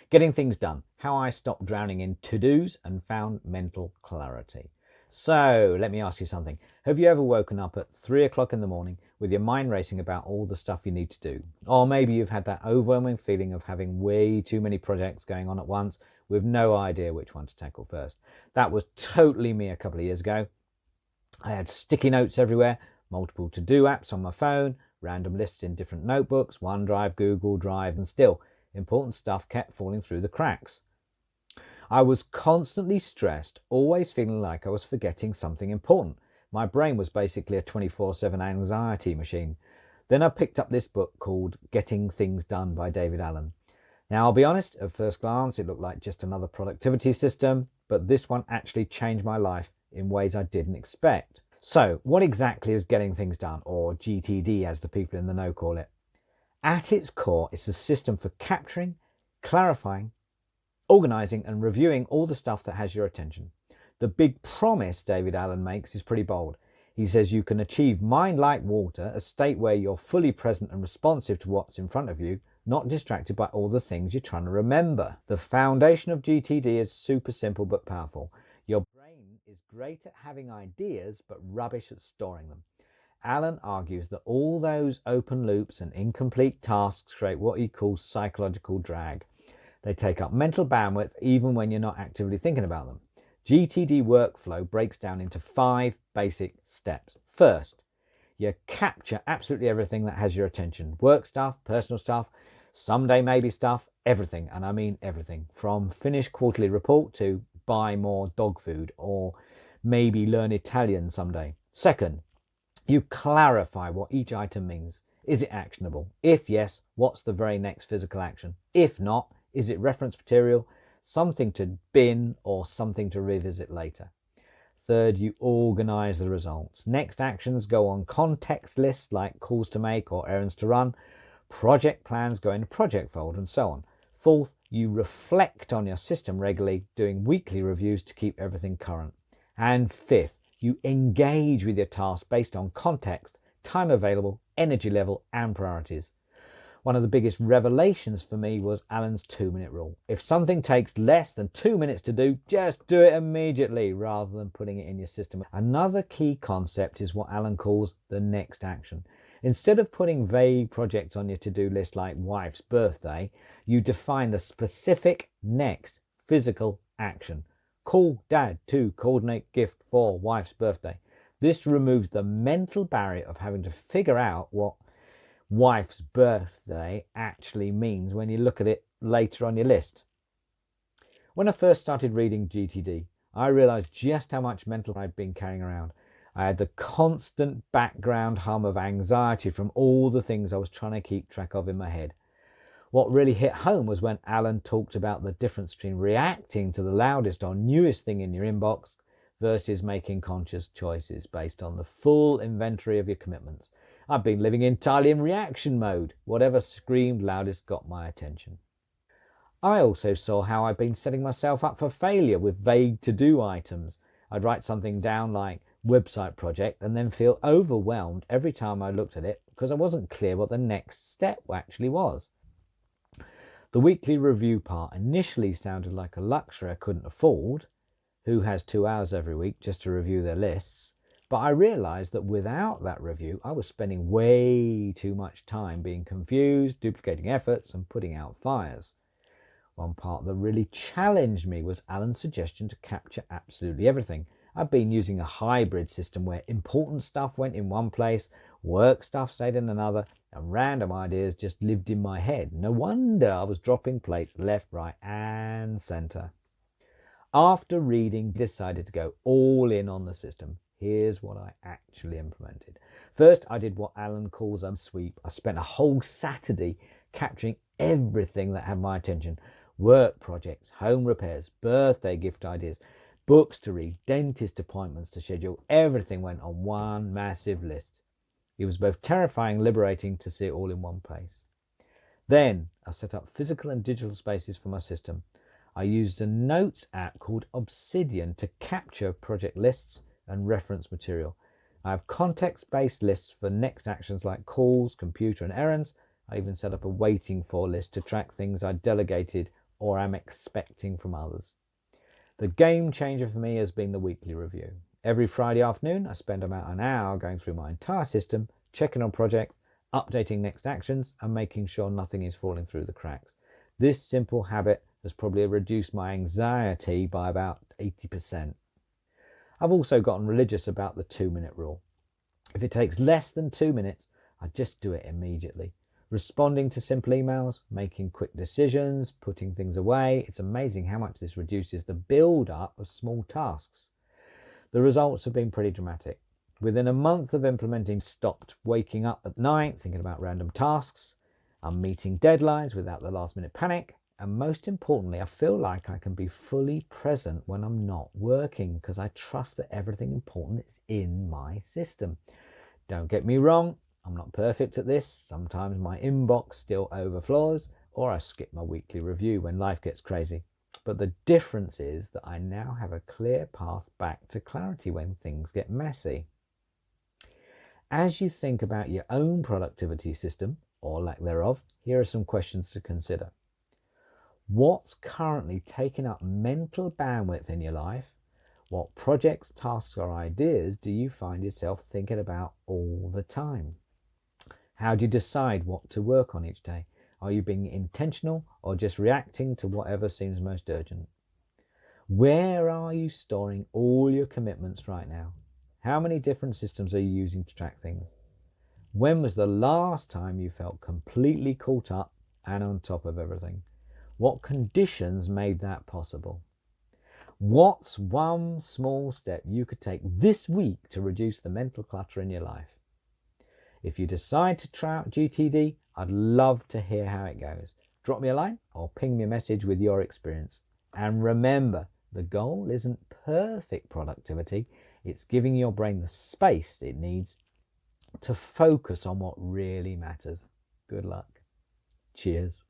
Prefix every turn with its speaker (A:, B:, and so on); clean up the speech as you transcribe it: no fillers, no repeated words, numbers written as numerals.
A: Getting things done. How I stopped drowning in to-dos and found mental clarity. So let me ask you something. Have you ever woken up at 3 o'clock in the morning with your mind racing about all the stuff you need to do? Or maybe you've had that overwhelming feeling of having way too many projects going on at once with no idea which one to tackle first. That was totally me a couple of years ago. I had sticky notes everywhere, multiple to-do apps on my phone, random lists in different notebooks, OneDrive, Google Drive, and still important stuff kept falling through the cracks. I was constantly stressed, always feeling like I was forgetting something important. My brain was basically a 24/7 anxiety machine. Then I picked up this book called Getting Things Done by David Allen. Now, I'll be honest, at first glance, it looked like just another productivity system, but this one actually changed my life in ways I didn't expect. So, what exactly is Getting Things Done, or GTD as the people in the know call it? At its core, it's a system for capturing, clarifying, organising and reviewing all the stuff that has your attention. The big promise David Allen makes is pretty bold. He says you can achieve mind like water, a state where you're fully present and responsive to what's in front of you, not distracted by all the things you're trying to remember. The foundation of GTD is super simple but powerful. Your brain is great at having ideas but rubbish at storing them. Allen argues that all those open loops and incomplete tasks create what he calls psychological drag. They take up mental bandwidth even when you're not actively thinking about them. GTD workflow breaks down into 5 basic steps. First, you capture absolutely everything that has your attention. Work stuff, personal stuff, someday maybe stuff, everything. And I mean everything. From finish quarterly report to buy more dog food or maybe learn Italian someday. Second, you clarify what each item means. Is it actionable? If yes, what's the very next physical action? If not, is it reference material, something to bin or something to revisit later? Third, you organize the results. Next actions go on context lists like calls to make or errands to run. Project plans go into project folder and so on. Fourth, you reflect on your system regularly, doing weekly reviews to keep everything current. And fifth, you engage with your task based on context, time available, energy level and priorities. One of the biggest revelations for me was Allen's 2-minute rule. If something takes less than 2 minutes to do, just do it immediately rather than putting it in your system. Another key concept is what Allen calls the next action. Instead of putting vague projects on your to-do list like wife's birthday, you define the specific next physical action. Call dad to coordinate gift for wife's birthday. This removes the mental barrier of having to figure out what wife's birthday actually means when you look at it later on your list. When I first started reading GTD, I realized just how much mental I'd been carrying around. I had the constant background hum of anxiety from all the things I was trying to keep track of in my head. What really hit home was when Allen talked about the difference between reacting to the loudest or newest thing in your inbox versus making conscious choices based on the full inventory of your commitments. I've been living entirely in reaction mode. Whatever screamed loudest got my attention. I also saw how I've been setting myself up for failure with vague to-do items. I'd write something down like website project and then feel overwhelmed every time I looked at it because I wasn't clear what the next step actually was. The weekly review part initially sounded like a luxury I couldn't afford. Who has 2 hours every week just to review their lists? But I realized that without that review, I was spending way too much time being confused, duplicating efforts and putting out fires. One part that really challenged me was Allen's suggestion to capture absolutely everything. I've been using a hybrid system where important stuff went in one place, work stuff stayed in another, and random ideas just lived in my head. No wonder I was dropping plates left, right, and centre. After reading, I decided to go all in on the system. Here's what I actually implemented. First, I did what Allen calls a sweep. I spent a whole Saturday capturing everything that had my attention. Work projects, home repairs, birthday gift ideas, books to read, dentist appointments to schedule. Everything went on one massive list. It was both terrifying and liberating to see it all in one place. Then I set up physical and digital spaces for my system. I used a notes app called Obsidian to capture project lists and reference material. I have context-based lists for next actions like calls, computer and errands. I even set up a waiting for list to track things I delegated or am expecting from others. The game changer for me has been the weekly review. Every Friday afternoon, I spend about an hour going through my entire system, checking on projects, updating next actions, and making sure nothing is falling through the cracks. This simple habit has probably reduced my anxiety by about 80%. I've also gotten religious about the 2-minute rule. If it takes less than 2 minutes, I just do it immediately. Responding to simple emails, making quick decisions, putting things away. It's amazing how much this reduces the build-up of small tasks. The results have been pretty dramatic. Within a month of implementing, stopped waking up at night thinking about random tasks. I'm meeting deadlines without the last-minute panic. And most importantly, I feel like I can be fully present when I'm not working because I trust that everything important is in my system. Don't get me wrong, I'm not perfect at this. Sometimes my inbox still overflows, or I skip my weekly review when life gets crazy. But the difference is that I now have a clear path back to clarity when things get messy. As you think about your own productivity system, or lack thereof, here are some questions to consider. What's currently taking up mental bandwidth in your life? What projects, tasks, or ideas do you find yourself thinking about all the time? How do you decide what to work on each day? Are you being intentional or just reacting to whatever seems most urgent? Where are you storing all your commitments right now? How many different systems are you using to track things? When was the last time you felt completely caught up and on top of everything? What conditions made that possible? What's one small step you could take this week to reduce the mental clutter in your life? If you decide to try out GTD, I'd love to hear how it goes. Drop me a line or ping me a message with your experience. And remember, the goal isn't perfect productivity. It's giving your brain the space it needs to focus on what really matters. Good luck. Cheers.